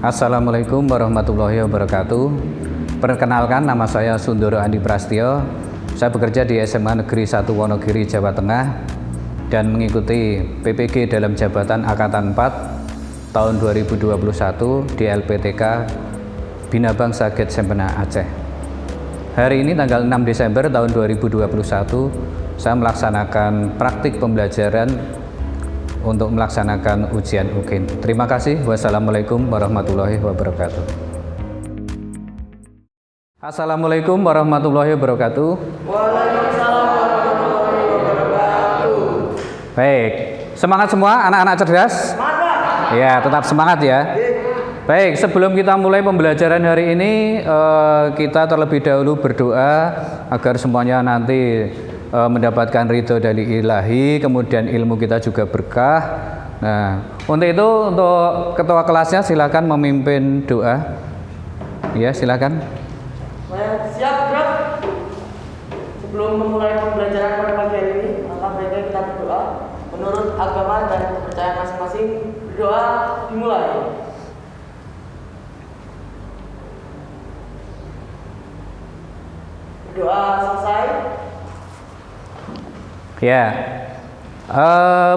Assalamualaikum warahmatullahi wabarakatuh. Perkenalkan, nama saya Sundoro Andi Prastio. Saya bekerja di SMA Negeri 1 Wonogiri, Jawa Tengah dan mengikuti PPG dalam jabatan Angkatan 4 tahun 2021 di LPTK Bina Bangsa Get Sempena Aceh. Hari ini tanggal 6 Desember tahun 2021 saya melaksanakan praktik pembelajaran untuk melaksanakan ujian UKIN. Terima kasih. Wassalamualaikum warahmatullahi wabarakatuh. Assalamualaikum warahmatullahi wabarakatuh. Waalaikumsalam warahmatullahi wabarakatuh. Baik, semangat semua anak-anak cerdas? Semangat. Ya, tetap semangat ya. Baik, sebelum kita mulai pembelajaran hari ini, kita terlebih dahulu berdoa agar semuanya nanti mendapatkan ridho dari ilahi, kemudian ilmu kita juga berkah. Nah, untuk itu, untuk ketua kelasnya silakan memimpin doa. Ya, silakan. Siap, Prof. Sebelum memulai pembelajaran pada pagi hari ini, maka baiknya kita berdoa. Menurut agama dan kepercayaan masing-masing, berdoa dimulai. Berdoa selesai. Ya,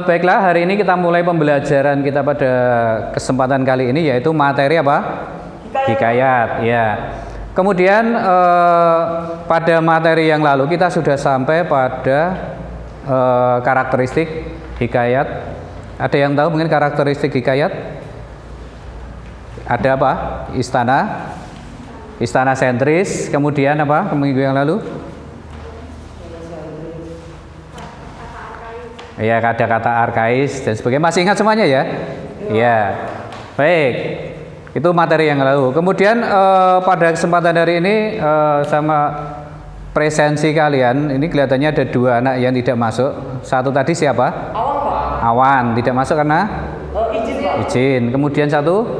baiklah, hari ini kita mulai pembelajaran kita pada kesempatan kali ini, yaitu materi apa? Hikayat. Ya. Kemudian pada materi yang lalu kita sudah sampai pada karakteristik hikayat. Ada yang tahu mungkin karakteristik hikayat? Ada apa? Istana sentris. Kemudian apa? Minggu yang lalu? Ya, ada kata arkais dan sebagainya. Masih ingat semuanya ya? Ya. Baik. Itu materi yang lalu. Kemudian pada kesempatan hari ini sama presensi kalian, ini kelihatannya ada dua anak yang tidak masuk. Satu tadi siapa? Awan, Pak. Awan, tidak masuk karena Izin, Pak. izin. Kemudian satu?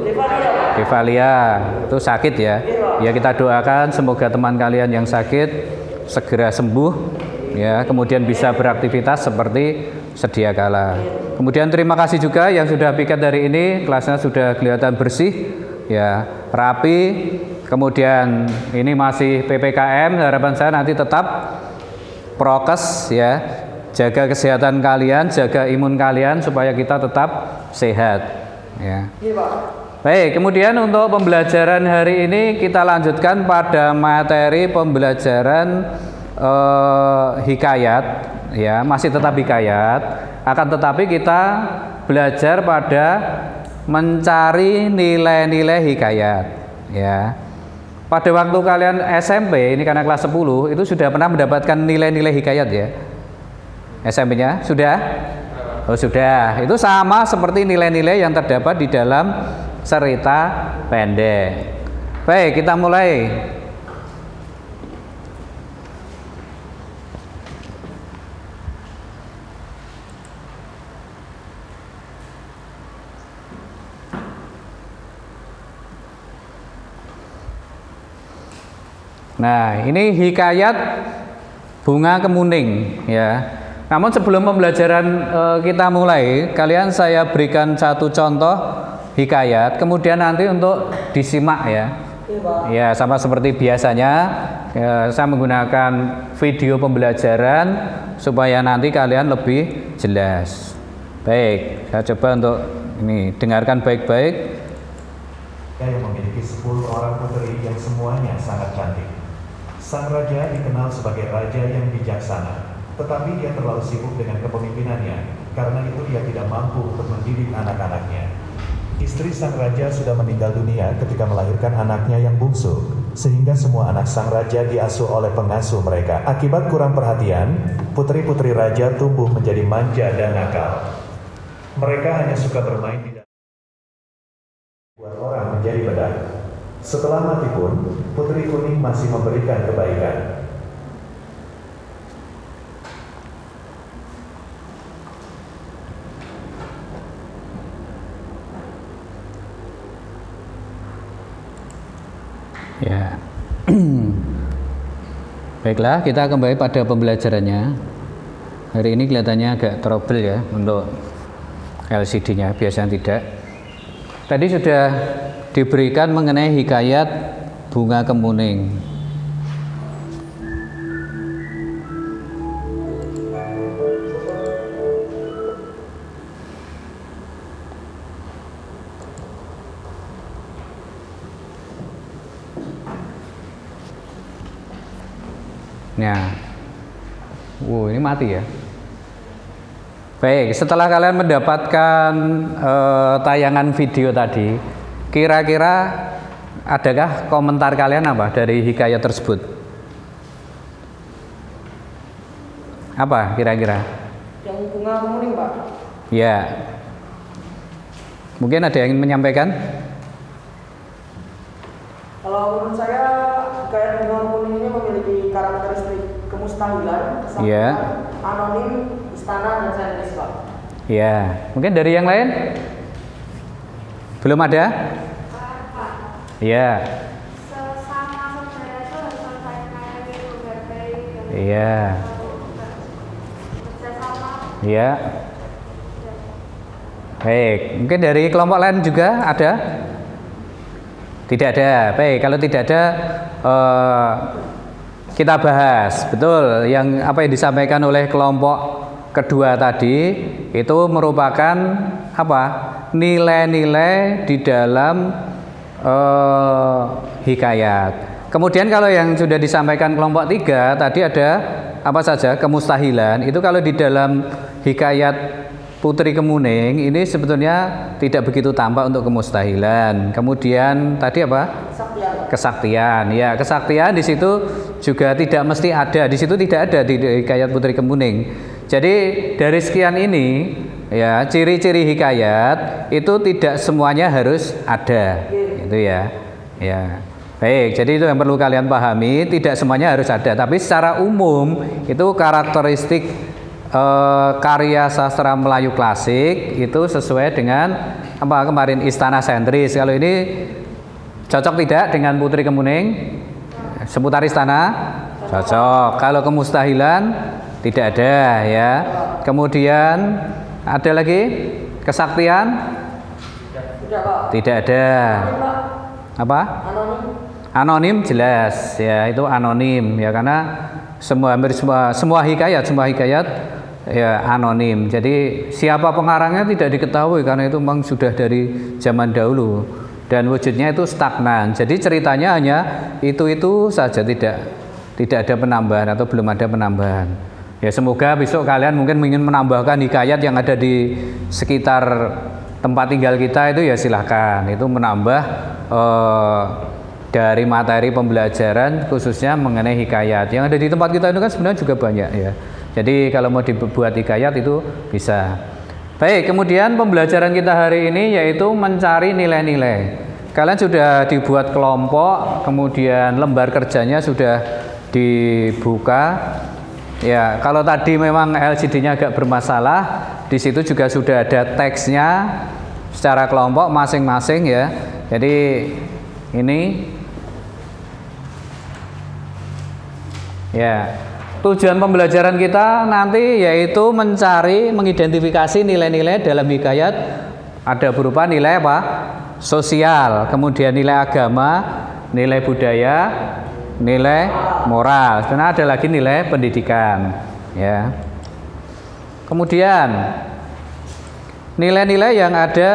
Devalia. Itu sakit ya. Ya, kita doakan semoga teman kalian yang sakit segera sembuh. Ya, kemudian bisa beraktivitas seperti sedia kala. Kemudian terima kasih juga yang sudah piket dari ini, kelasnya sudah kelihatan bersih, ya, rapi. Kemudian ini masih PPKM, harapan saya nanti tetap prokes ya, jaga kesehatan kalian, jaga imun kalian supaya kita tetap sehat. Ya. Baik, kemudian untuk pembelajaran hari ini kita lanjutkan pada materi pembelajaran hikayat, ya, masih tetap hikayat, akan tetapi kita belajar pada mencari nilai-nilai hikayat, ya. Pada waktu kalian SMP, ini karena kelas 10, itu sudah pernah mendapatkan nilai-nilai hikayat ya? SMP-nya sudah? Oh, sudah. Itu sama seperti nilai-nilai yang terdapat di dalam cerita pendek. Baik, kita mulai. Nah, ini hikayat bunga kemuning ya. Namun sebelum pembelajaran kita mulai, kalian saya berikan satu contoh hikayat, kemudian nanti untuk disimak ya. Ya, sama seperti biasanya saya menggunakan video pembelajaran supaya nanti kalian lebih jelas. Baik, saya coba untuk ini dengarkan baik-baik. Yang memiliki 10 orang putri yang semuanya sangat cantik. Sang raja dikenal sebagai raja yang bijaksana, tetapi dia terlalu sibuk dengan kepemimpinannya, karena itu dia tidak mampu untuk mendidik anak-anaknya. Istri sang raja sudah meninggal dunia ketika melahirkan anaknya yang bungsu, sehingga semua anak sang raja diasuh oleh pengasuh mereka. Akibat kurang perhatian, putri-putri raja tumbuh menjadi manja dan nakal. Mereka hanya suka bermain di dalam buat orang menjadi bedah. Setelah mati pun, Putri Kuning masih memberikan kebaikan. Ya. Baiklah, kita kembali pada pembelajarannya. Hari ini kelihatannya agak trouble ya untuk LCD-nya, biasanya tidak. Tadi sudah diberikan mengenai hikayat bunga kemuning. Nah, ini mati ya. Baik, setelah kalian mendapatkan tayangan video tadi, kira-kira adakah komentar kalian apa dari hikayat tersebut? Apa kira-kira? Yang bunga kemuning, Pak. Ya. Mungkin ada yang ingin menyampaikan? Kalau menurut saya, hikayat bunga kemuning ini memiliki karakteristik kemustahilan, kesaktian, Iya. anonim, istana, dan sentris, Pak. Ya. Mungkin dari yang lain? Belum ada? Iya. Sesama saudara itu harus saling menyayangi, menghargai, dan Iya. bekerjasama. Iya. Baik, mungkin dari kelompok lain juga ada? Tidak ada. Baik, kalau tidak ada kita bahas. Betul, yang apa yang disampaikan oleh kelompok kedua tadi itu merupakan apa? Nilai-nilai di dalam hikayat. Kemudian kalau yang sudah disampaikan kelompok 3 tadi ada apa saja? Kemustahilan. Itu kalau di dalam hikayat Putri Kemuning ini sebetulnya tidak begitu tampak untuk kemustahilan. Kemudian tadi apa? Kesaktian. Ya, kesaktian di situ juga tidak mesti ada. Di situ tidak ada di hikayat Putri Kemuning. Jadi dari sekian ini ya, ciri-ciri hikayat itu tidak semuanya harus ada. Itu ya. Ya. Baik, jadi itu yang perlu kalian pahami, tidak semuanya harus ada, tapi secara umum itu karakteristik karya sastra Melayu klasik itu sesuai dengan apa kemarin istana sentris. Kalau ini cocok tidak dengan Putri Kemuning? Seputar istana? Cocok. Kalau kemustahilan tidak ada ya. Kemudian ada lagi kesaktian? Tidak ada. Apa? Anonim jelas ya, itu anonim ya, karena hampir semua hikayat ya anonim. Jadi siapa pengarangnya tidak diketahui karena itu memang sudah dari zaman dahulu dan wujudnya itu stagnan. Jadi ceritanya hanya itu saja, tidak ada penambahan atau belum ada penambahan. Ya semoga besok kalian mungkin ingin menambahkan hikayat yang ada di sekitar tempat tinggal kita itu ya silahkan, itu menambah dari materi pembelajaran khususnya mengenai hikayat yang ada di tempat kita itu kan sebenarnya juga banyak ya. Jadi kalau mau dibuat hikayat itu bisa. Baik, kemudian pembelajaran kita hari ini yaitu mencari nilai-nilai. Kalian sudah dibuat kelompok, kemudian lembar kerjanya sudah dibuka. Ya, kalau tadi memang LCD-nya agak bermasalah, di situ juga sudah ada teksnya secara kelompok masing-masing ya. Jadi ini ya, tujuan pembelajaran kita nanti yaitu mengidentifikasi nilai-nilai dalam hikayat. Ada berupa nilai apa? Sosial, kemudian nilai agama, nilai budaya, nilai moral. Dan ada lagi nilai pendidikan. Ya. Kemudian nilai-nilai yang ada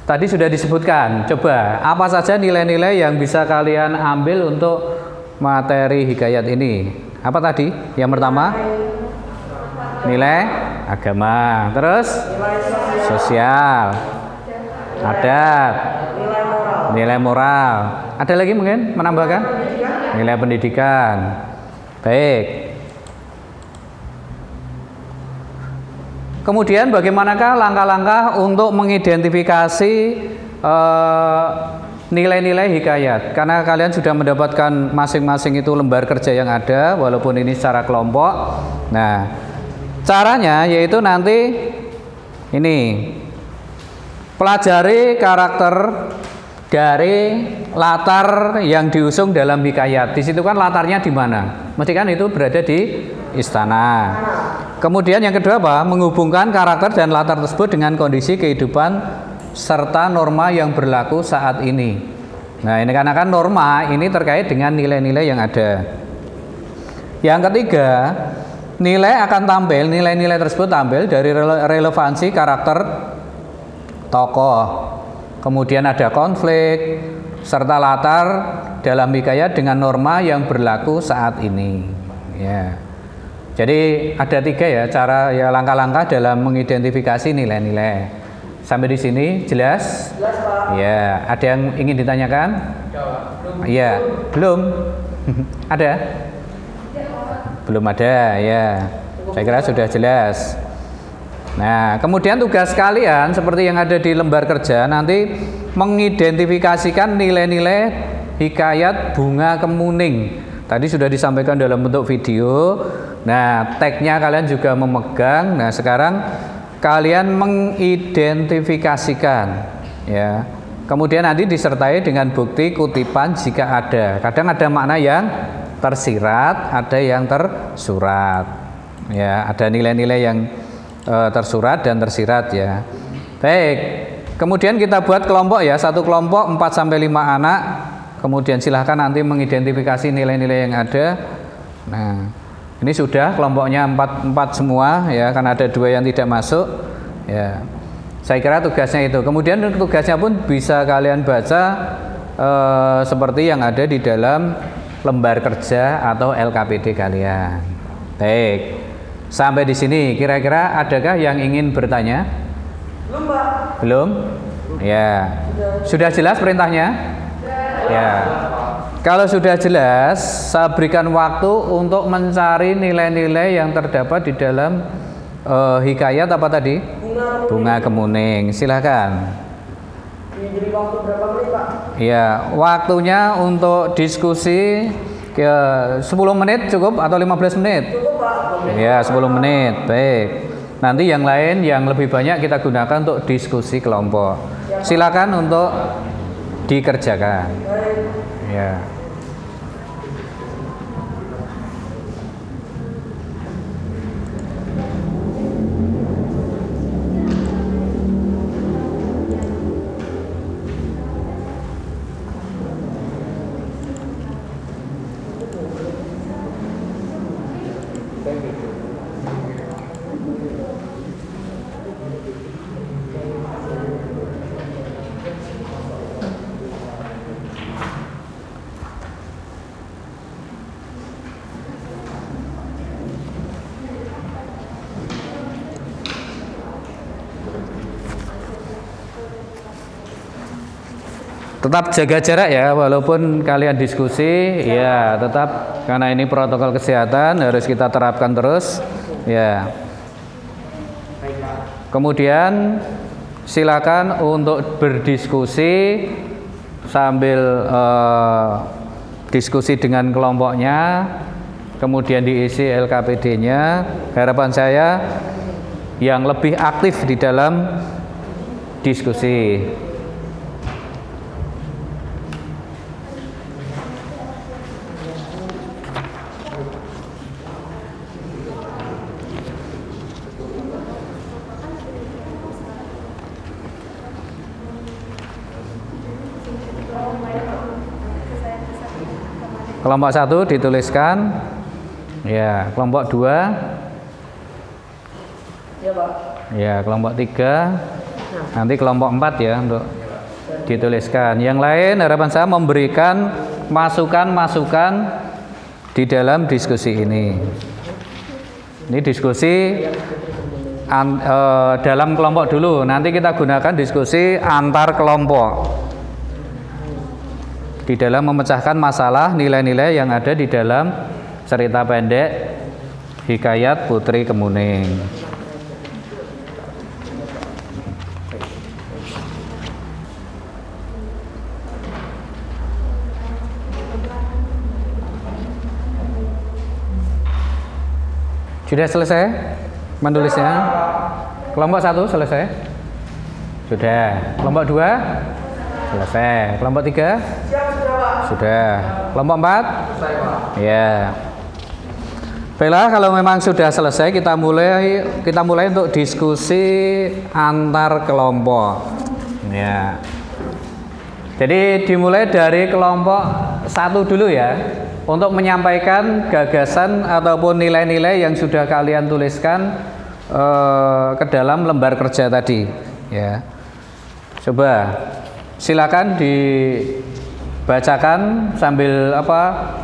tadi sudah disebutkan. Coba apa saja nilai-nilai yang bisa kalian ambil untuk materi hikayat ini? Apa tadi? Yang pertama nilai agama, terus sosial, adat, nilai moral. Ada lagi mungkin menambahkan? Nilai pendidikan. Baik. Kemudian bagaimanakah langkah-langkah untuk mengidentifikasi nilai-nilai hikayat? Karena kalian sudah mendapatkan masing-masing itu lembar kerja yang ada, walaupun ini secara kelompok. Nah, caranya yaitu nanti ini pelajari karakter dari latar yang diusung dalam hikayat. Di situ kan latarnya di mana? Mesti kan itu berada di istana. Kemudian yang kedua apa? Menghubungkan karakter dan latar tersebut dengan kondisi kehidupan serta norma yang berlaku saat ini. Nah, ini karena kan norma ini terkait dengan nilai-nilai yang ada. Yang ketiga, nilai akan tampil, nilai-nilai tersebut tampil dari relevansi karakter tokoh. Kemudian ada konflik serta latar dalam hikayat dengan norma yang berlaku saat ini. Ya. Jadi ada 3 ya cara ya langkah-langkah dalam mengidentifikasi nilai-nilai. Sampai di sini jelas? Jelas, Pak. Ya, ada yang ingin ditanyakan? Iya, belum. Ada? Belum ada, ya. Saya kira sudah jelas. Nah, kemudian tugas kalian seperti yang ada di lembar kerja nanti mengidentifikasikan nilai-nilai hikayat Bunga Kemuning. Tadi sudah disampaikan dalam bentuk video. Nah, tagnya kalian juga memegang. Nah, sekarang kalian mengidentifikasikan, ya. Kemudian nanti disertai dengan bukti kutipan jika ada. Kadang ada makna yang tersirat, ada yang tersurat. Ya, ada nilai-nilai yang tersurat dan tersirat ya. Baik. Kemudian kita buat kelompok ya, satu kelompok 4 sampai 5 anak. Kemudian silahkan nanti mengidentifikasi nilai-nilai yang ada. Nah, ini sudah kelompoknya 4 semua ya, karena ada 2 yang tidak masuk. Ya, saya kira tugasnya itu. Kemudian tugasnya pun bisa kalian baca seperti yang ada di dalam lembar kerja atau LKPD kalian. Baik, sampai di sini kira-kira adakah yang ingin bertanya? Belum, Pak. Belum? Ya, sudah jelas perintahnya? Ya, kalau sudah jelas, saya berikan waktu untuk mencari nilai-nilai yang terdapat di dalam hikayat apa tadi? Bunga Kemuning. Silakan. Diberi waktu berapa menit, Pak? Ya, waktunya untuk diskusi ke 10 menit cukup atau 15 menit? Cukup, Pak. Ya, 10 menit. Baik. Nanti yang lain yang lebih banyak kita gunakan untuk diskusi kelompok. Silakan untuk dikerjakan. Ya. Tetap jaga jarak ya, walaupun kalian diskusi, ya tetap karena ini protokol kesehatan harus kita terapkan terus, ya. Kemudian silakan untuk berdiskusi sambil diskusi dengan kelompoknya, kemudian diisi LKPD-nya. Harapan saya yang lebih aktif di dalam diskusi. Kelompok 1 dituliskan, ya. Kelompok 2, Ya, Pak. ya. Kelompok 3, nanti kelompok 4 ya untuk dituliskan. Yang lain harapan saya memberikan masukan-masukan di dalam diskusi ini. Ini diskusi dalam kelompok dulu. Nanti kita gunakan diskusi antar kelompok di dalam memecahkan masalah nilai-nilai yang ada di dalam cerita pendek Hikayat Putri Kemuning. Sudah selesai menulisnya? Kelompok 1 selesai? Sudah. Kelompok 2? Selesai. Kelompok 3? Siap, sudah, Pak. Sudah. Kelompok 4? Selesai, Pak. Ya. Baiklah, kalau memang sudah selesai kita mulai untuk diskusi antar kelompok. Ya. Jadi dimulai dari kelompok 1 dulu ya, untuk menyampaikan gagasan ataupun nilai-nilai yang sudah kalian tuliskan ke dalam lembar kerja tadi. Ya. Coba silakan dibacakan sambil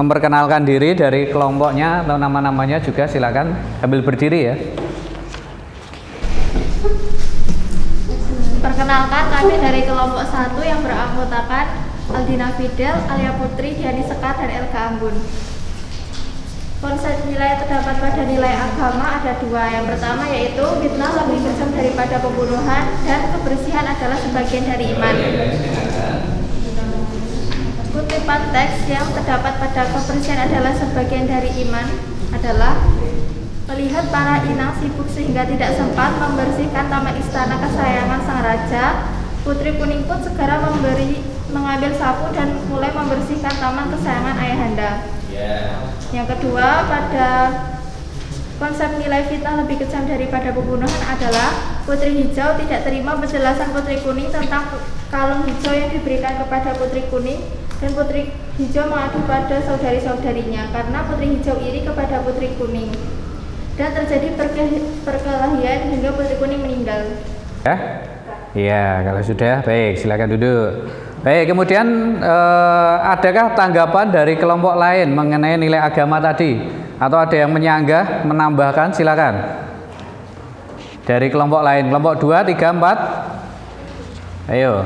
memperkenalkan diri dari kelompoknya atau nama-namanya juga, silakan sambil berdiri ya. Perkenalkan, kami dari kelompok 1 yang beranggotakan Aldina Fidel, Alia Putri, Diani Sekar, dan Elga Ambun. Konsep nilai yang terdapat pada nilai agama ada 2. Yang pertama yaitu fitnah lebih kejam daripada pembunuhan dan kebersihan adalah sebagian dari iman. Kutipan teks yang terdapat pada kebersihan adalah sebagian dari iman adalah melihat para inang sibuk sehingga tidak sempat membersihkan taman istana kesayangan sang raja. Putri Kuning pun segera mengambil sapu dan mulai membersihkan taman kesayangan ayahanda. Yang kedua, pada konsep nilai fitnah lebih kejam daripada pembunuhan adalah Putri Hijau tidak terima penjelasan Putri Kuning tentang kalung hijau yang diberikan kepada Putri Kuning, dan Putri Hijau mengadu pada saudari-saudarinya karena Putri Hijau iri kepada Putri Kuning. Dan terjadi perkelahian hingga Putri Kuning meninggal. Iya, kalau sudah baik, silakan duduk. Baik, kemudian adakah tanggapan dari kelompok lain mengenai nilai agama tadi? Atau ada yang menyanggah, menambahkan, silakan. Dari kelompok lain, kelompok 2, 3, 4. Ayo,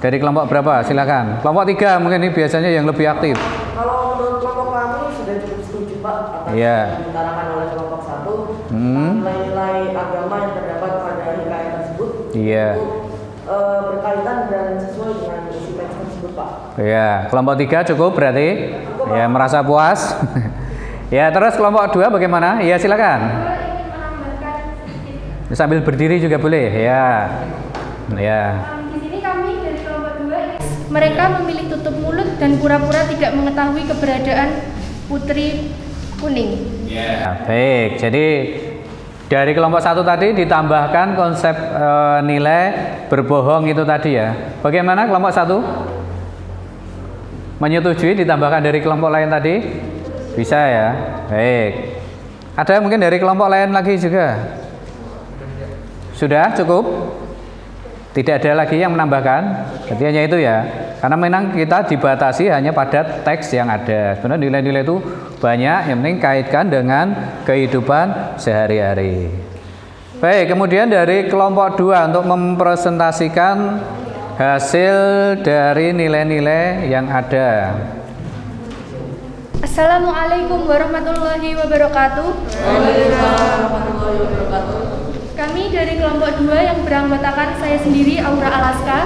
dari kelompok berapa? Silakan. Kelompok 3 mungkin ini biasanya yang lebih aktif. Kalau menurut kelompok kami sudah cukup setuju Pak, apa yang diutarakan oleh kelompok 1, nilai-nilai agama yang terdapat pada hikayat tersebut. Iya. Berkaitan dan sesuai dengan isi teks tersebut Pak. Ya, kelompok 3 cukup berarti? Ya, merasa puas. Ya, terus kelompok 2 bagaimana? Ya, silakan. Ingin menambahkan sedikit. Sambil berdiri juga boleh. Ya. Ya. Di sini kami dari kelompok 2, mereka memilih tutup mulut dan pura-pura tidak mengetahui keberadaan Putri Kuning. Ya, baik. Jadi dari kelompok 1 tadi ditambahkan konsep nilai berbohong itu tadi ya. Bagaimana kelompok 1? Menyetujui ditambahkan dari kelompok lain tadi? Bisa ya. Baik. Ada mungkin dari kelompok lain lagi juga? Sudah cukup? Tidak ada lagi yang menambahkan? Jadi hanya itu ya. Karena memang kita dibatasi hanya pada teks yang ada. Sebenarnya nilai-nilai itu banyak, yang penting kaitkan dengan kehidupan sehari-hari. Baik, kemudian dari kelompok 2 untuk mempresentasikan hasil dari nilai-nilai yang ada. Assalamualaikum warahmatullahi wabarakatuh. Waalaikumsalam warahmatullahi wabarakatuh. Kami dari kelompok 2 yang beranggotakan saya sendiri, Aura Alaska,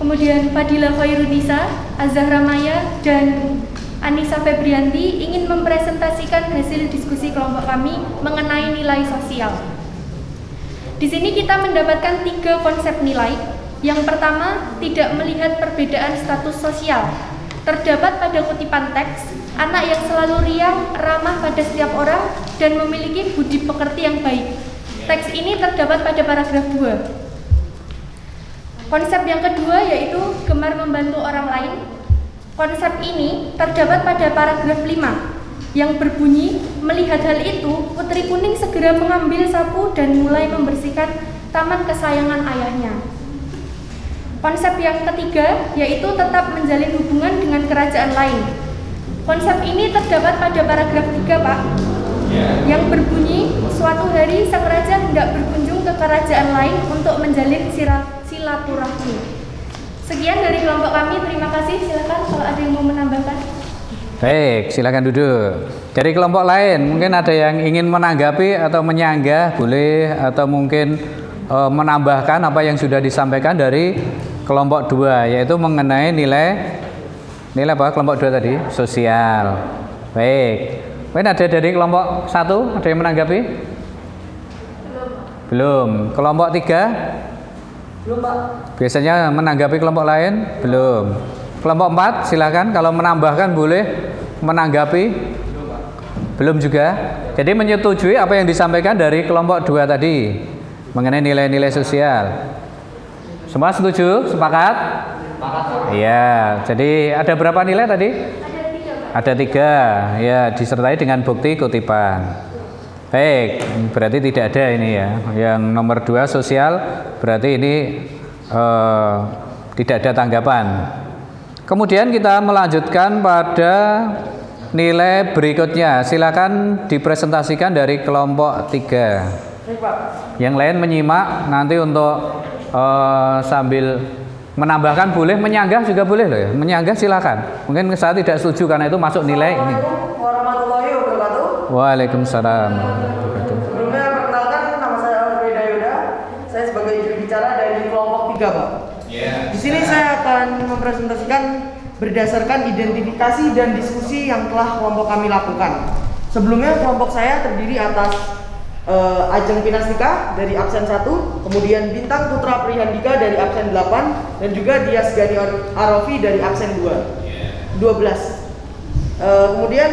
kemudian Fadila Khairunisa, Azahra Maya, dan Anissa Febrianti ingin mempresentasikan hasil diskusi kelompok kami mengenai nilai sosial. Di sini kita mendapatkan 3 konsep nilai. Yang pertama, tidak melihat perbedaan status sosial. Terdapat pada kutipan teks, anak yang selalu riang, ramah pada setiap orang, dan memiliki budi pekerti yang baik. Teks ini terdapat pada paragraf 2. Konsep yang kedua yaitu gemar membantu orang lain. Konsep ini terdapat pada paragraf 5 yang berbunyi, melihat hal itu, Putri Kuning segera mengambil sapu dan mulai membersihkan taman kesayangan ayahnya. Konsep yang ketiga yaitu tetap menjalin hubungan dengan kerajaan lain. Konsep ini terdapat pada paragraf 3, Pak, yang berbunyi, suatu hari sang raja hendak berkunjung ke kerajaan lain untuk menjalin silaturahmi. Sekian dari kelompok kami, terima kasih. Silakan kalau ada yang mau menambahkan. Baik, silakan duduk. Dari kelompok lain, mungkin ada yang ingin menanggapi atau menyanggah, boleh, atau mungkin menambahkan apa yang sudah disampaikan dari kelompok 2, yaitu mengenai nilai apa? Kelompok 2 tadi, sosial. Baik. Mungkin ada dari kelompok 1, ada yang menanggapi? Belum. Kelompok 3? Belum Pak. Biasanya menanggapi kelompok lain? Belum. Kelompok 4 silakan, kalau menambahkan boleh, menanggapi? Belum juga. Jadi menyetujui apa yang disampaikan dari kelompok 2 tadi mengenai nilai-nilai sosial. Semua setuju? Sepakat? Iya, jadi ada berapa nilai tadi? Ada 3, ya, disertai dengan bukti kutipan. Baik, berarti tidak ada ini ya. Yang nomor 2 sosial, berarti ini tidak ada tanggapan. Kemudian kita melanjutkan pada nilai berikutnya. Silakan dipresentasikan dari kelompok 3. Yang lain menyimak nanti untuk sambil menambahkan, boleh menyanggah juga boleh loh ya. Menyanggah silakan. Mungkin saya tidak setuju karena itu masuk nilai ini. Assalamualaikum warahmatullahi wabarakatuh. Waalaikumsalam. Sebelumnya perkenalkan, nama saya Alfreda Yuda. Saya sebagai juru bicara dari kelompok 3, Pak. Di sini saya akan mempresentasikan berdasarkan identifikasi dan diskusi yang telah kelompok kami lakukan. Sebelumnya kelompok saya terdiri atas Ajeng Pinastika dari absen 1, kemudian Bintang Putra Prihandika dari absen 8, dan juga Dias Gani Arofi dari absen 12. Kemudian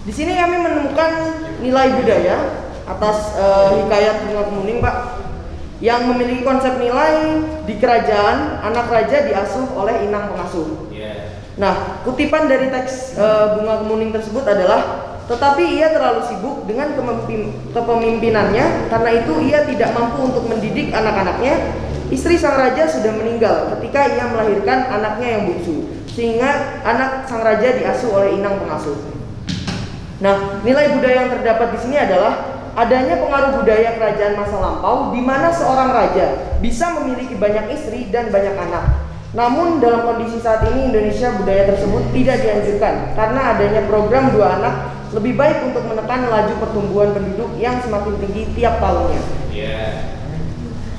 di sini kami menemukan nilai budaya atas Hikayat Bunga Kemuning, Pak, yang memiliki konsep nilai di kerajaan anak raja diasuh oleh inang pengasuh. Nah, kutipan dari teks Bunga Kemuning tersebut adalah, tetapi ia terlalu sibuk dengan kepemimpinannya, karena itu ia tidak mampu untuk mendidik anak-anaknya. Istri sang raja sudah meninggal ketika ia melahirkan anaknya yang bungsu, sehingga anak sang raja diasuh oleh inang pengasuh. Nah, nilai budaya yang terdapat di sini adalah adanya pengaruh budaya kerajaan masa lampau, di mana seorang raja bisa memiliki banyak istri dan banyak anak. Namun dalam kondisi saat ini Indonesia, budaya tersebut tidak dianjurkan karena adanya program 2 anak. Lebih baik untuk menekan laju pertumbuhan penduduk yang semakin tinggi tiap tahunnya.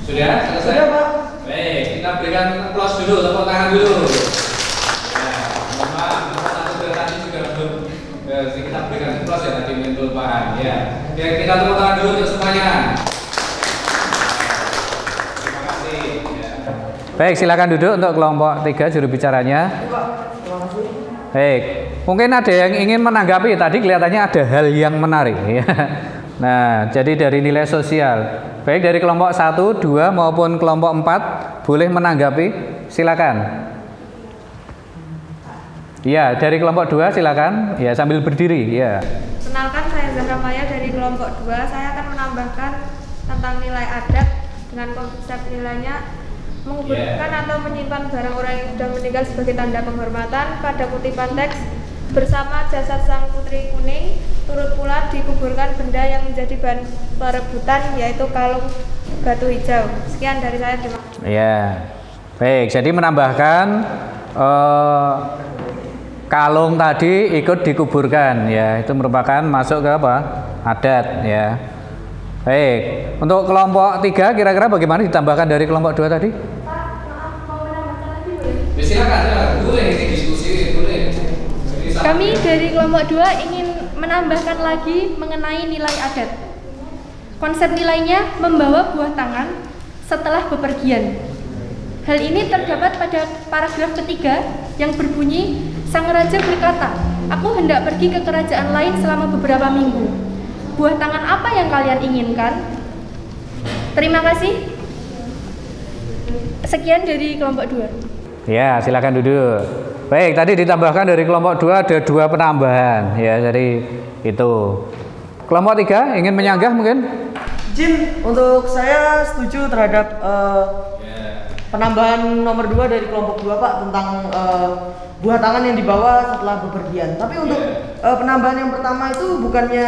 Sudah selesai? Sudah, Pak. Baik, kita berikan aplaus dulu, tepuk tangan dulu. Mohon maaf, satu dari tadi juga belum kita berikan aplaus ya tadi muncul paham ya. Oke, kita tepuk tangan dulu untuk semuanya. Terima kasih. Baik, silakan duduk untuk kelompok 3 juru bicaranya. Baik, mungkin ada yang ingin menanggapi, tadi kelihatannya ada hal yang menarik ya. Nah, jadi dari nilai sosial, baik dari kelompok 1, 2 maupun kelompok 4 boleh menanggapi, silakan. Ya, dari kelompok 2 silakan, ya sambil berdiri ya. Kenalkan, saya Zahra Maya dari kelompok 2. Saya akan menambahkan tentang nilai adat dengan konsep nilainya menguburkan atau menyimpan barang orang yang sudah meninggal sebagai tanda penghormatan. Pada kutipan teks, bersama jasad sang putri kuning turut pula dikuburkan benda yang menjadi bahan perebutan, yaitu kalung batu hijau. Sekian dari saya, terima kasih. Ya, baik, jadi menambahkan kalung tadi ikut dikuburkan ya, itu merupakan masuk ke apa? Adat ya. Baik, untuk kelompok 3 kira-kira bagaimana ditambahkan dari kelompok 2 tadi? Pak, maaf, mau menambahkan lagi boleh? Silakan, boleh ini diskusi, boleh. Kami dari kelompok 2 ingin menambahkan lagi mengenai nilai adat. Konsep nilainya membawa buah tangan setelah bepergian. Hal ini terdapat pada paragraf ketiga yang berbunyi, sang raja berkata, "Aku hendak pergi ke kerajaan lain selama beberapa minggu. Buah tangan apa yang kalian inginkan?" Terima kasih. Sekian dari kelompok 2. Ya, silakan duduk. Baik, tadi ditambahkan dari kelompok 2 ada 2 penambahan ya, jadi itu. Kelompok 3 ingin menyanggah mungkin? Jin, untuk saya setuju terhadap penambahan nomor 2 dari kelompok 2, Pak, tentang buah tangan yang dibawa setelah bepergian. Tapi untuk penambahan yang pertama itu bukannya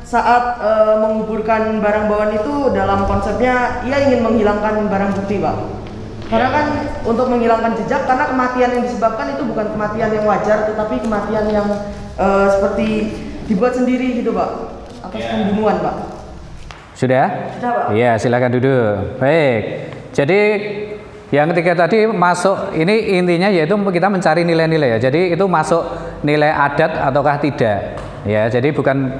saat menguburkan barang bawaan itu dalam konsepnya ia ingin menghilangkan barang bukti, Pak. Karena kan untuk menghilangkan jejak, karena kematian yang disebabkan itu bukan kematian yang wajar, tetapi kematian yang seperti dibuat sendiri gitu, Pak, atas pembunuhan, Pak. Sudah? Sudah, Pak. Iya, silakan duduk. Baik. Jadi yang ketiga tadi masuk, ini intinya yaitu kita mencari nilai-nilai ya. Jadi itu masuk nilai adat ataukah tidak. Ya, jadi bukan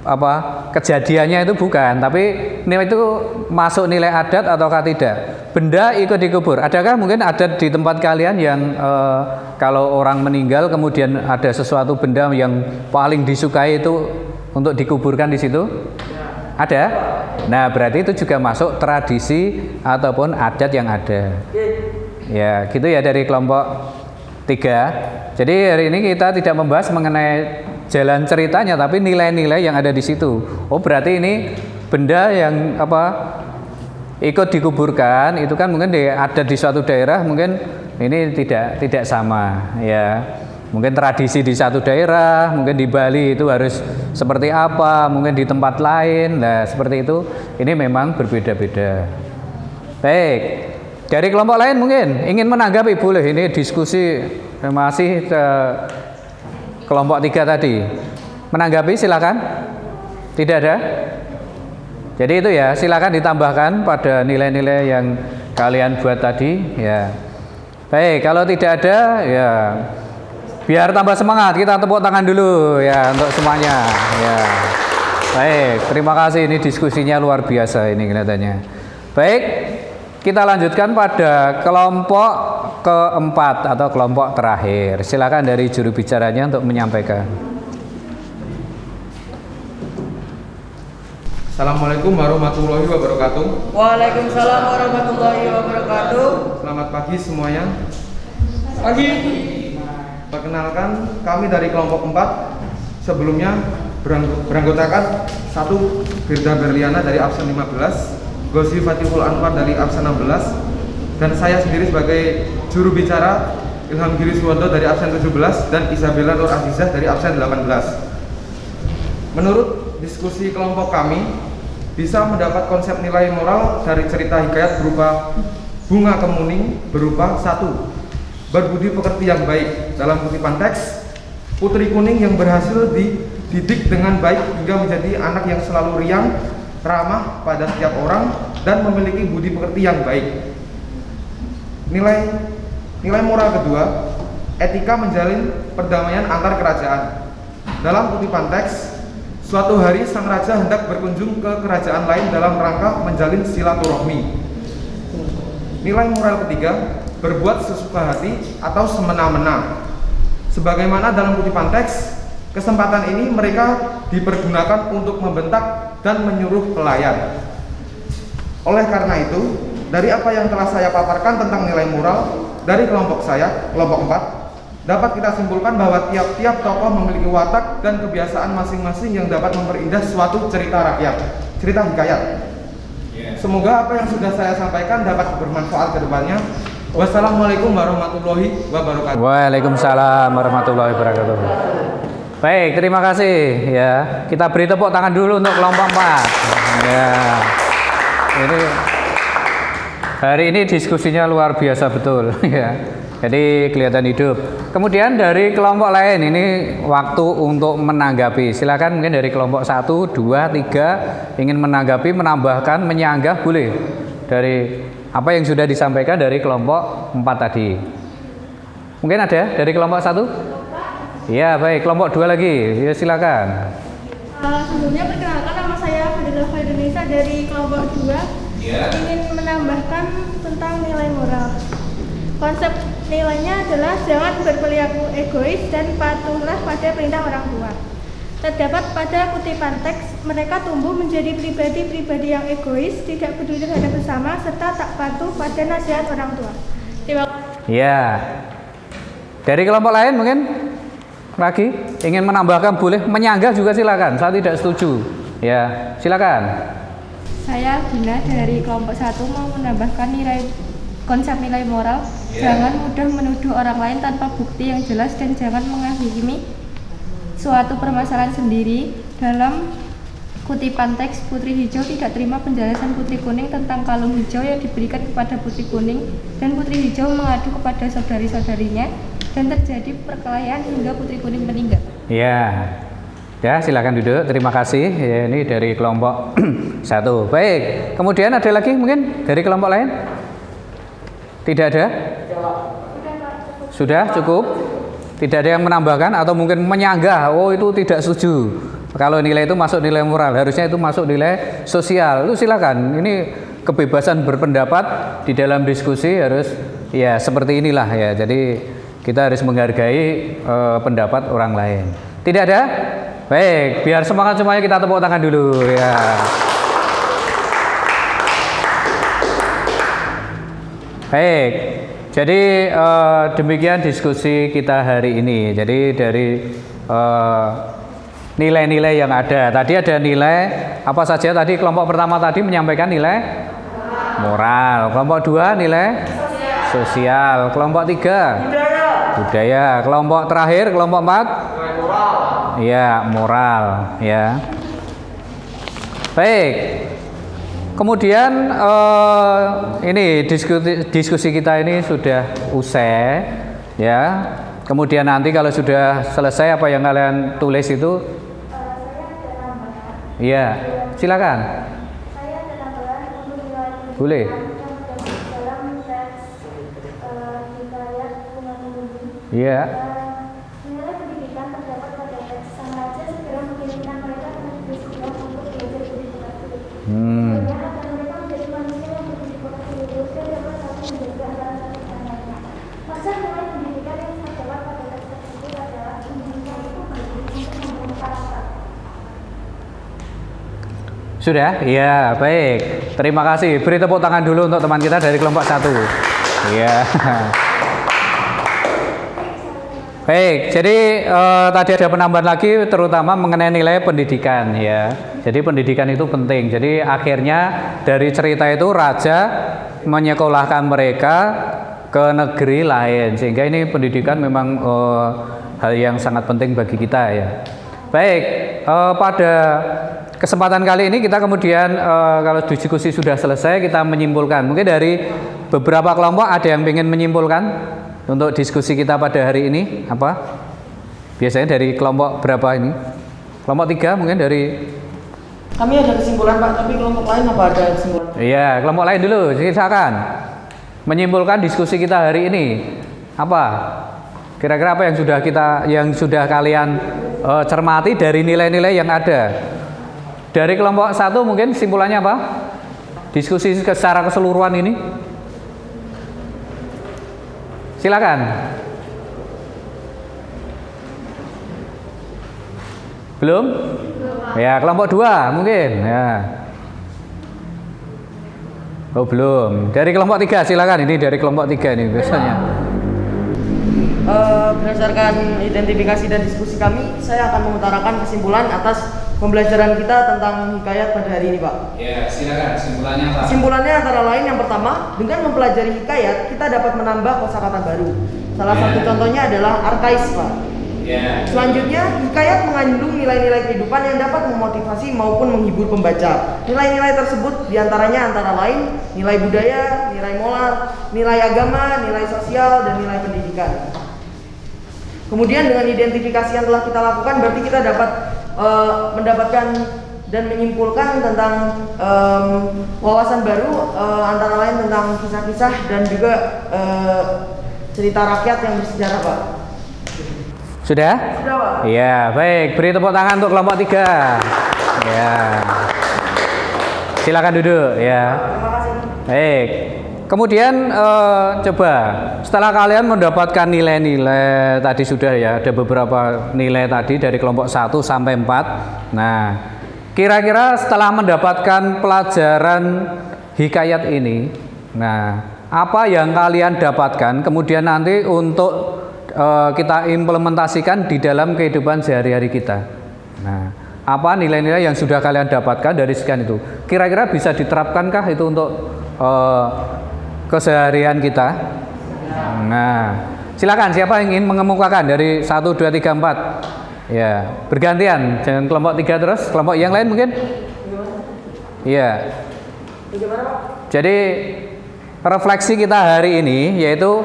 apa kejadiannya itu bukan, tapi nilai itu masuk nilai adat ataukah tidak. Benda ikut dikubur. Adakah mungkin adat di tempat kalian yang kalau orang meninggal kemudian ada sesuatu benda yang paling disukai itu untuk dikuburkan di situ? Ada? Nah, berarti itu juga masuk tradisi ataupun adat yang ada. Ya, gitu ya dari kelompok 3. Jadi hari ini kita tidak membahas mengenai jalan ceritanya, tapi nilai-nilai yang ada di situ. Oh, berarti ini benda yang ikut dikuburkan itu kan mungkin ada di suatu daerah, mungkin ini tidak sama ya. Mungkin tradisi di satu daerah, mungkin di Bali itu harus seperti apa, mungkin di tempat lain. Nah, seperti itu. Ini memang berbeda-beda. Baik. Dari kelompok lain mungkin ingin menanggapi, boleh, ini diskusi masih ke kelompok 3 tadi. Menanggapi silakan. Tidak ada? Jadi itu ya, silakan ditambahkan pada nilai-nilai yang kalian buat tadi ya. Baik, kalau tidak ada ya biar tambah semangat, kita tepuk tangan dulu ya untuk semuanya ya. Baik, terima kasih, ini diskusinya luar biasa ini kelihatannya. Baik, kita lanjutkan pada kelompok keempat atau kelompok terakhir. Silakan dari juru bicaranya untuk menyampaikan. Assalamualaikum warahmatullahi wabarakatuh. Waalaikumsalam warahmatullahi wabarakatuh. Selamat pagi semuanya. Pagi. Perkenalkan, kami dari kelompok 4 sebelumnya beranggotakan 1 Firda Berliana dari absen 15, Gosri Fatihul Anwar dari absen 16, dan saya sendiri sebagai juru bicara Ilham Giri Suwondo dari absen 17 dan Isabella Nur Azizah dari absen 18. Menurut diskusi kelompok kami, bisa mendapat konsep nilai moral dari cerita hikayat berupa bunga kemuning berupa 1. Berbudi pekerti yang baik. Dalam kutipan teks, putri kuning yang berhasil dididik dengan baik hingga menjadi anak yang selalu riang, ramah pada setiap orang, dan memiliki budi pekerti yang baik. Nilai moral kedua, etika menjalin perdamaian antar kerajaan. Dalam kutipan teks, suatu hari sang raja hendak berkunjung ke kerajaan lain dalam rangka menjalin silaturahmi. Nilai moral ketiga, berbuat sesuka hati atau semena-mena. Sebagaimana dalam kutipan teks, kesempatan ini mereka dipergunakan untuk membentak dan menyuruh pelayan. Oleh karena itu, dari apa yang telah saya paparkan tentang nilai moral dari kelompok saya, kelompok 4, dapat kita simpulkan bahwa tiap-tiap tokoh memiliki watak dan kebiasaan masing-masing yang dapat memperindah suatu cerita rakyat, cerita hikayat. Semoga apa yang sudah saya sampaikan dapat bermanfaat ke depannya. Wassalamualaikum warahmatullahi wabarakatuh. Waalaikumsalam warahmatullahi wabarakatuh. Baik, terima kasih ya. Kita beri tepuk tangan dulu untuk kelompok 4. Ya. Ini hari ini diskusinya luar biasa betul ya. Jadi kelihatan hidup. Kemudian dari kelompok lain ini waktu untuk menanggapi. Silakan mungkin dari kelompok 1, 2, 3 ingin menanggapi, menambahkan, menyanggah boleh. Dari apa yang sudah disampaikan dari kelompok 4 tadi. Mungkin ada dari kelompok 1? Iya, baik. Kelompok 2 lagi. Ya, silakan. Sebelumnya perkenalkan, nama saya Fadila Indonesia dari kelompok 2. Ingin menambahkan tentang nilai moral. Konsep nilainya adalah jangan berperilaku egois dan patuhlah pada perintah orang tua. Terdapat pada kutipan teks, mereka tumbuh menjadi pribadi-pribadi yang egois, tidak peduli terhadap bersama, serta tak patuh pada nasihat orang tua. Terima kasih. Ya. Dari kelompok lain mungkin lagi ingin menambahkan boleh, menyanggah juga silakan. Saya tidak setuju. Ya, silakan. Saya Gina dari kelompok 1 mau menambahkan konsep nilai moral. Jangan mudah menuduh orang lain tanpa bukti yang jelas dan jangan menghakimi suatu permasalahan sendiri. Dalam kutipan teks, Putri Hijau tidak terima penjelasan Putri Kuning tentang kalung hijau yang diberikan kepada Putri Kuning, dan Putri Hijau mengadu kepada saudari-saudarinya dan terjadi perkelahian hingga Putri Kuning meninggal. Ya. Ya, silakan duduk. Terima kasih. Ya, ini dari kelompok 1. Baik. Kemudian ada lagi mungkin dari kelompok lain? Tidak ada? Sudah cukup? Tidak ada yang menambahkan atau mungkin menyanggah, oh itu tidak setuju. Kalau nilai itu masuk nilai moral, harusnya itu masuk nilai sosial. Itu silakan. Ini kebebasan berpendapat di dalam diskusi harus ya seperti inilah ya. Jadi kita harus menghargai pendapat orang lain. Tidak ada? Baik, biar semangat semuanya kita tepuk tangan dulu ya. Baik, jadi demikian diskusi kita hari ini. Jadi dari nilai-nilai yang ada. Tadi ada nilai apa saja? Tadi kelompok pertama tadi menyampaikan nilai moral. Kelompok 2 nilai sosial. Kelompok 3 budaya. Kelompok terakhir, kelompok 4 ya, moral ya. Baik. Kemudian ini diskusi kita ini sudah usai ya. Kemudian nanti kalau sudah selesai apa yang kalian tulis itu iya, silakan. Boleh. Iya. Nilai pendidikan terdapat pada teks Sang Raja segera mengirimkan mereka ke negeri sekolah untuk belajar budi pekerti. Agar mereka menjadi manusia yang berbudi pekerti lulus dan dapat saling menjaga antara satu sama lainnya. Maksud nilai pendidikan yang terdapat pada teks tersebut adalah pendidikan itu penting untuk membangun karakter. Sudah? Iya, baik. Terima kasih. Beri tepuk tangan dulu untuk teman kita dari kelompok 1. Iya. Baik, jadi tadi ada penambahan lagi terutama mengenai nilai pendidikan ya. Jadi pendidikan itu penting. Jadi akhirnya dari cerita itu raja menyekolahkan mereka ke negeri lain sehingga ini pendidikan memang hal yang sangat penting bagi kita ya. Baik, pada kesempatan kali ini kita kemudian kalau diskusi sudah selesai kita menyimpulkan. Mungkin dari beberapa kelompok ada yang ingin menyimpulkan untuk diskusi kita pada hari ini apa? Biasanya dari kelompok berapa ini? Kelompok 3 mungkin dari. Kami ada kesimpulan Pak, tapi kelompok lain apa ada kesimpulan? Iya, kelompok lain dulu, silakan. Menyimpulkan diskusi kita hari ini apa? Kira-kira apa yang sudah kalian cermati dari nilai-nilai yang ada? Dari kelompok 1 mungkin kesimpulannya apa? Diskusi secara keseluruhan ini. Silakan. Belum? Ya, kelompok 2 mungkin. Ya. Oh, belum. Dari kelompok 3 silakan. Ini dari kelompok 3 ini biasanya. Berdasarkan identifikasi dan diskusi kami, saya akan mengutarakan kesimpulan atas pembelajaran kita tentang hikayat pada hari ini, Pak. Ya, silakan. Kesimpulannya apa? Kesimpulannya antara lain yang pertama, dengan mempelajari hikayat, kita dapat menambah kosakata baru. Salah satu contohnya adalah arkais, Pak. Selanjutnya, hikayat mengandung nilai-nilai kehidupan yang dapat memotivasi maupun menghibur pembaca. Nilai-nilai tersebut diantaranya antara lain nilai budaya, nilai moral, nilai agama, nilai sosial, dan nilai pendidikan. Kemudian dengan identifikasi yang telah kita lakukan, berarti kita dapat mendapatkan dan menyimpulkan tentang wawasan baru, antara lain tentang kisah-kisah dan juga cerita rakyat yang bersejarah, Pak. Sudah? Sudah, Pak. Iya, baik. Beri tepuk tangan untuk kelompok 3. Ya. Silakan duduk ya. Terima kasih. Baik. Kemudian coba setelah kalian mendapatkan nilai-nilai tadi sudah ya, ada beberapa nilai tadi dari kelompok 1 sampai 4. Nah, kira-kira setelah mendapatkan pelajaran hikayat ini, nah, apa yang kalian dapatkan kemudian nanti untuk kita implementasikan di dalam kehidupan sehari-hari kita. Nah, apa nilai-nilai yang sudah kalian dapatkan dari sekian itu? Kira-kira bisa diterapkankah itu untuk keseharian kita? Nah, silakan siapa yang ingin mengemukakan dari 1, 2, 3, 4? Ya, bergantian. Jangan kelompok 3 terus, kelompok yang lain mungkin? Iya. Bagaimana, Pak? Jadi refleksi kita hari ini yaitu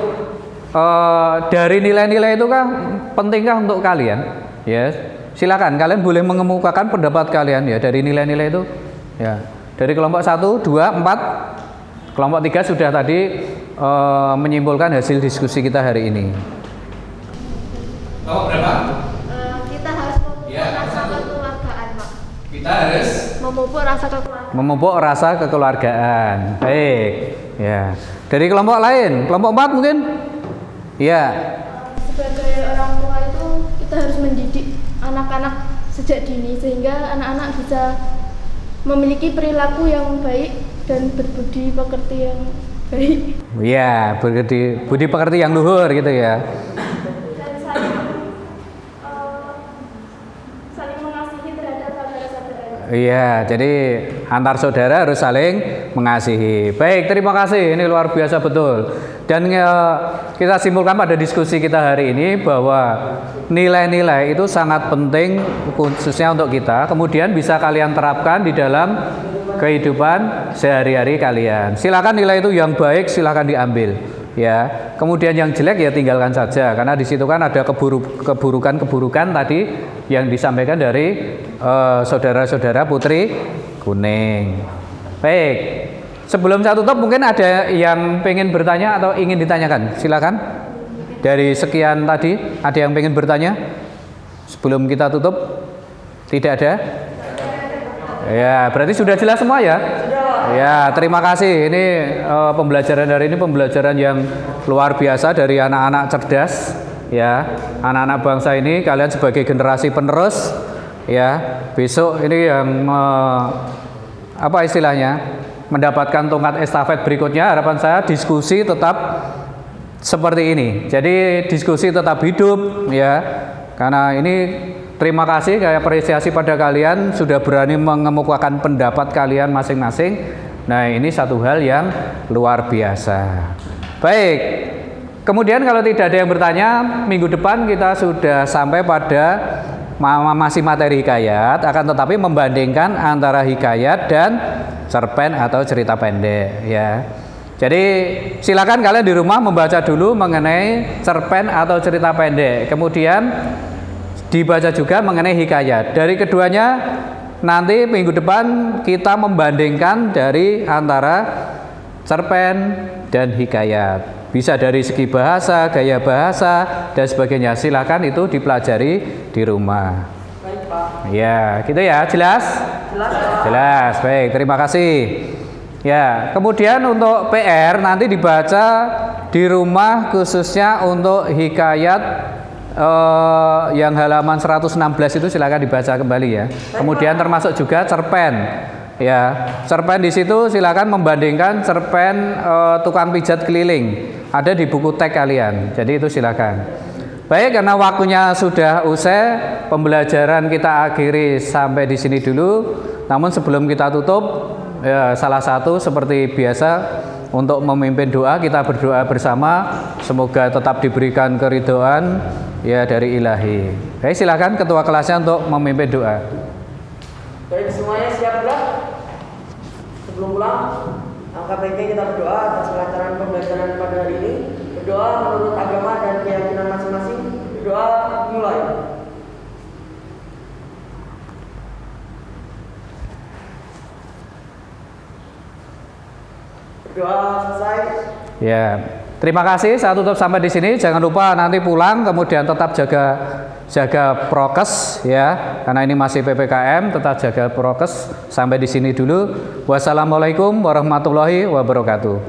dari nilai-nilai itu kan pentingkah untuk kalian? Ya, silakan kalian boleh mengemukakan pendapat kalian ya dari nilai-nilai itu. Ya, dari kelompok 1, 2, 4. Kelompok 3 sudah tadi menyimpulkan hasil diskusi kita hari ini. Kelompok berapa? Kita harus memupuk rasa kekeluargaan, Pak. Kita harus Memupuk rasa kekeluargaan. memupuk rasa kekeluargaan. Baik. Ya. Dari kelompok lain, kelompok 4 mungkin? Ya. Sebagai orang tua itu kita harus mendidik anak-anak sejak dini sehingga anak-anak bisa memiliki perilaku yang baik dan berbudi pekerti yang baik. Ya, budi pekerti yang luhur gitu ya. Dan saling mengasihi terhadap saudara-saudaranya. Iya, jadi antar saudara harus saling mengasihi. Baik, terima kasih. Ini luar biasa betul. Dan kita simpulkan pada diskusi kita hari ini bahwa nilai-nilai itu sangat penting khususnya untuk kita. Kemudian bisa kalian terapkan di dalam kehidupan sehari-hari kalian. Silakan nilai itu yang baik silakan diambil. Ya, kemudian yang jelek ya tinggalkan saja. Karena di situ kan ada keburukan-keburukan tadi yang disampaikan dari saudara-saudara Putri Kuning. Baik, sebelum saya tutup mungkin ada yang pengen bertanya atau ingin ditanyakan, silakan. Dari sekian tadi ada yang pengen bertanya sebelum kita tutup? Tidak ada? Ya, berarti sudah jelas semua ya? Ya, terima kasih. Ini pembelajaran hari ini pembelajaran yang luar biasa dari anak-anak cerdas. Ya, anak-anak bangsa ini kalian sebagai generasi penerus. Ya, besok ini yang apa istilahnya mendapatkan tongkat estafet berikutnya. Harapan saya diskusi tetap seperti ini. Jadi diskusi tetap hidup ya. Karena ini terima kasih, saya apresiasi pada kalian sudah berani mengemukakan pendapat kalian masing-masing. Nah, ini satu hal yang luar biasa. Baik. Kemudian kalau tidak ada yang bertanya, minggu depan kita sudah sampai pada masih materi hikayat, akan tetapi membandingkan antara hikayat dan cerpen atau cerita pendek ya. Jadi silakan kalian di rumah membaca dulu mengenai cerpen atau cerita pendek. Kemudian dibaca juga mengenai hikayat. Dari keduanya nanti minggu depan kita membandingkan dari antara cerpen dan hikayat. Bisa dari segi bahasa, gaya bahasa dan sebagainya. Silakan itu dipelajari di rumah. Baik, Pak. Ya, gitu ya. Jelas? Jelas, Pak. Jelas. Baik, terima kasih. Ya, kemudian untuk PR nanti dibaca di rumah khususnya untuk hikayat yang halaman 116 itu silakan dibaca kembali ya. Kemudian termasuk juga cerpen. Ya, cerpen di situ silakan membandingkan cerpen tukang pijat keliling. Ada di buku teks kalian. Jadi itu silakan. Baik, karena waktunya sudah usai, pembelajaran kita akhiri sampai di sini dulu. Namun sebelum kita tutup, ya, salah satu seperti biasa untuk memimpin doa, kita berdoa bersama. Semoga tetap diberikan keridhaan ya dari Ilahi. Baik, silakan ketua kelasnya untuk memimpin doa. Baik, semuanya siap gerak? Sebelum pulang, angkat baiknya kita berdoa atas kelancaran pembelajaran pada hari ini. Berdoa menurut agama dan keyakinan masing-masing. Berdoa mulai. Berdoa selesai. Ya, terima kasih. Saya tutup sampai di sini. Jangan lupa nanti pulang, kemudian tetap jaga prokes ya. Karena ini masih PPKM, tetap jaga prokes. Sampai di sini dulu. Wassalamualaikum warahmatullahi wabarakatuh.